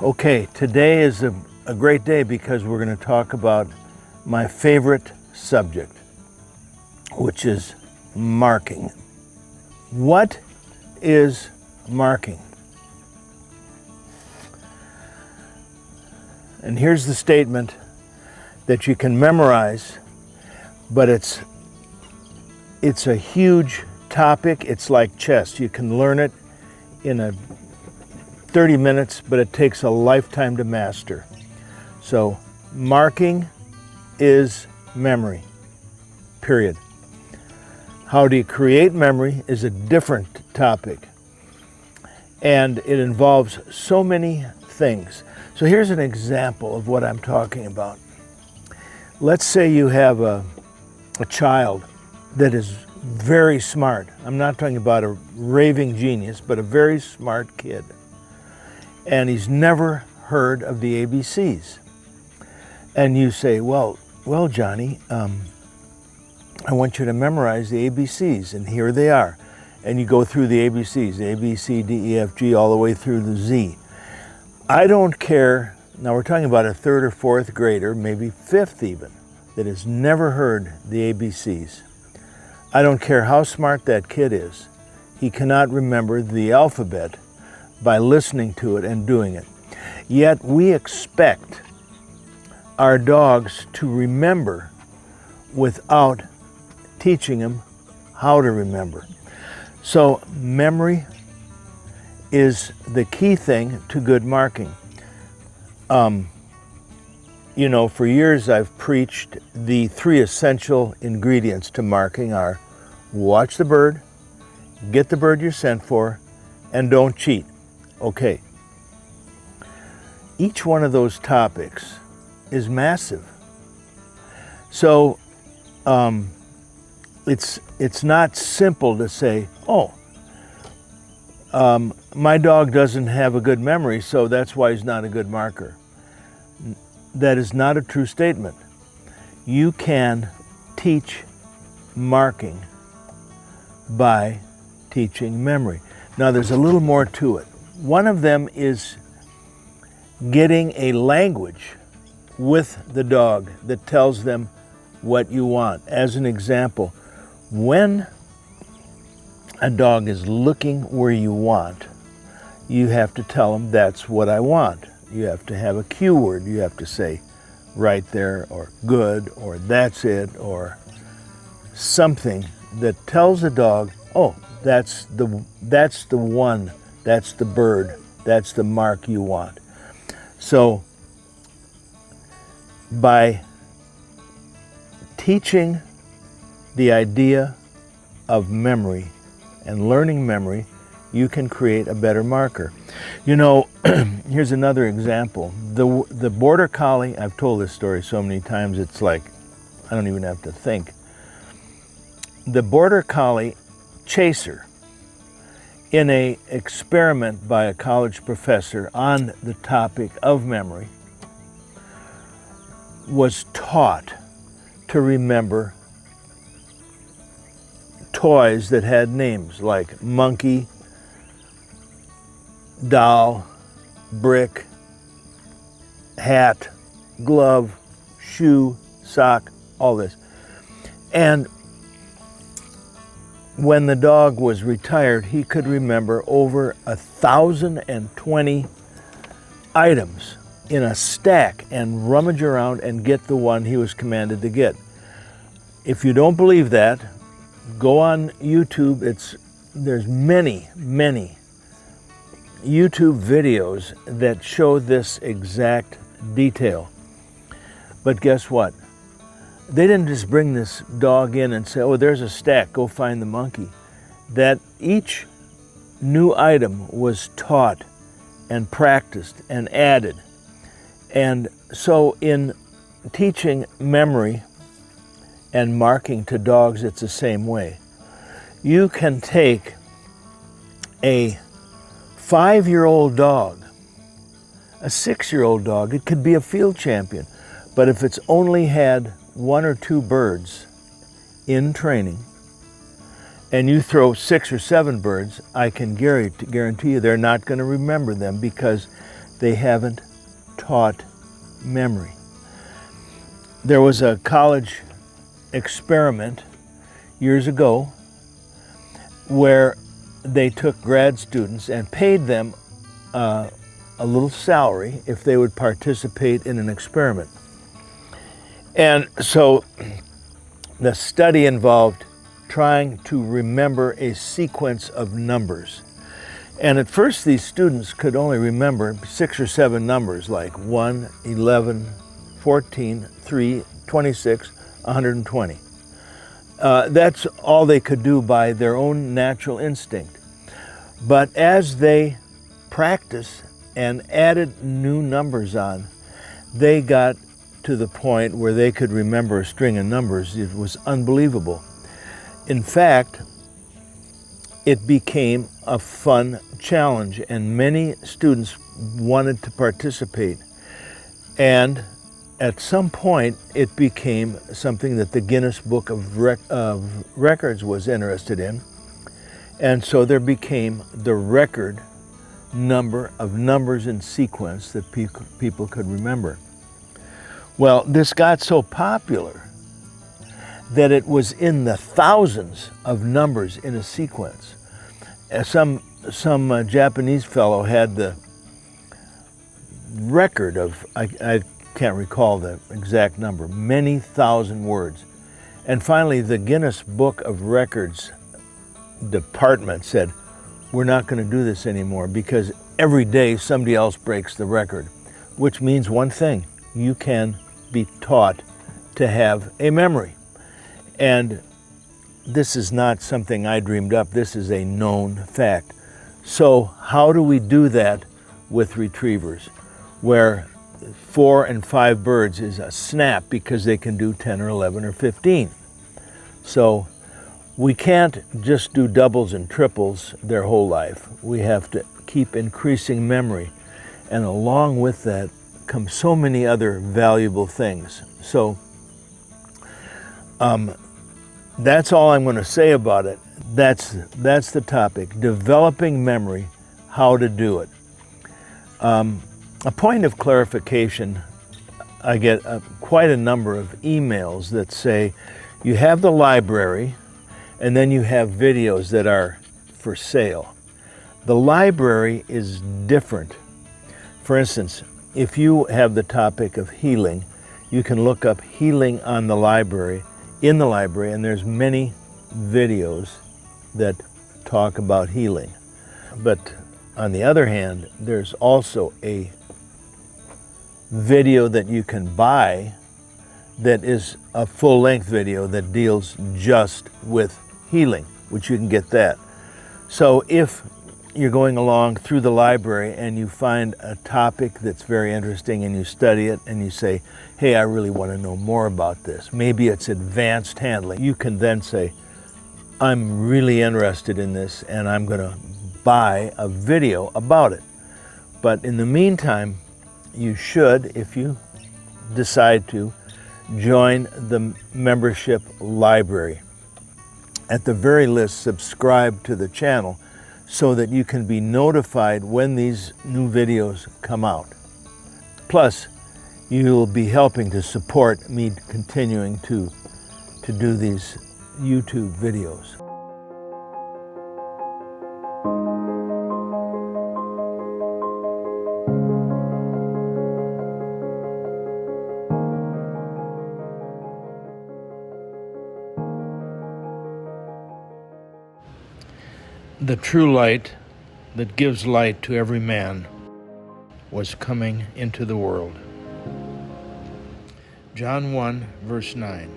Okay, today is a great day because we're going to talk about my favorite subject, which is marking. What is marking? And here's the statement that you can memorize, but it's a huge topic. It's like chess. You can learn it in 30 minutes, but it takes a lifetime to master. So, marking is memory, period. How do you create memory is a different topic, and it involves so many things. So here's an example of what I'm talking about. Let's say you have a child that is very smart. I'm not talking about a raving genius, but a very smart kid. And he's never heard of the ABCs. And you say, well, Johnny, I want you to memorize the ABCs, and here they are. And you go through the ABCs, A, B, C, D, E, F, G, all the way through the Z. I don't care, now we're talking about a third or fourth grader, maybe fifth even, that has never heard the ABCs. I don't care how smart that kid is. He cannot remember the alphabet by listening to it and doing it. Yet we expect our dogs to remember without teaching them how to remember. So memory is the key thing to good marking. For years I've preached the 3 essential ingredients to marking are watch the bird, get the bird you're sent for, and don't cheat. Okay. Each one of those topics is massive. So it's not simple to say, my dog doesn't have a good memory, so that's why he's not a good marker. That is not a true statement. You can teach marking by teaching memory. Now there's a little more to it. One of them is getting a language with the dog that tells them what you want. As an example, when a dog is looking where you want, you have to tell them that's what I want. You have to have a cue word. You have to say right there, or good, or that's it, or something that tells the dog, that's the one, that's the bird, that's the mark you want. So by teaching the idea of memory and learning memory, you can create a better marker. Here's another example. The Border Collie, I've told this story so many times, it's like, I don't even have to think. The Border Collie chaser, in an experiment by a college professor on the topic of memory, was taught to remember toys that had names like monkey, doll, brick, hat, glove, shoe, sock, all this. And when the dog was retired, he could remember over 1,020 items in a stack and rummage around and get the one he was commanded to get. If you don't believe that, go on YouTube. There's many YouTube videos that show this exact detail. But guess what? They didn't just bring this dog in and say, there's a stack, go find the monkey. That each new item was taught and practiced and added. And so in teaching memory and marking to dogs, it's the same way. You can take a 5-year-old dog, a 6-year-old dog, it could be a field champion, but if it's only had 1 or 2 birds in training, and you throw 6 or 7 birds, I can guarantee you they're not going to remember them because They haven't taught memory. There was a college experiment years ago where they took grad students and paid them a little salary if they would participate in an experiment. And so the study involved trying to remember a sequence of numbers. And at first these students could only remember 6 or 7 numbers like 1, 11, 14, 3, 26, 120. That's all they could do by their own natural instinct. But as they practiced and added new numbers on, they got to the point where they could remember a string of numbers. It was unbelievable. In fact, it became a fun challenge, and many students wanted to participate. And at some point, it became something that the Guinness Book of Records was interested in. And so there became the record number of numbers in sequence that people could remember. Well, this got so popular that it was in the thousands of numbers in a sequence. Some Japanese fellow had the record of, I can't recall the exact number, many thousand words. And finally, the Guinness Book of Records department said, we're not going to do this anymore because every day somebody else breaks the record, which means one thing: you can be taught to have a memory. And this is not something I dreamed up. This is a known fact. So how do we do that with retrievers, where 4 and 5 birds is a snap because they can do 10 or 11 or 15? So we can't just do doubles and triples their whole life. We have to keep increasing memory. And along with that come so many other valuable things. So that's all I'm going to say about it. That's the topic: developing memory, how to do it. A point of clarification: I get quite a number of emails that say you have the library and then you have videos that are for sale. The library is different. For instance, if you have the topic of healing, you can look up healing on the library, in the library, and there's many videos that talk about healing. But on the other hand, there's also a video that you can buy that is a full-length video that deals just with healing, which you can get that. So if you're going along through the library and you find a topic that's very interesting and you study it and you say, hey, I really want to know more about this. Maybe it's advanced handling. You can then say, I'm really interested in this and I'm going to buy a video about it. But in the meantime, you should, if you decide to, join the membership library. At the very least, subscribe to the channel so that you can be notified when these new videos come out. Plus, you'll be helping to support me continuing to do these YouTube videos. The true light that gives light to every man was coming into the world. John 1, verse 9.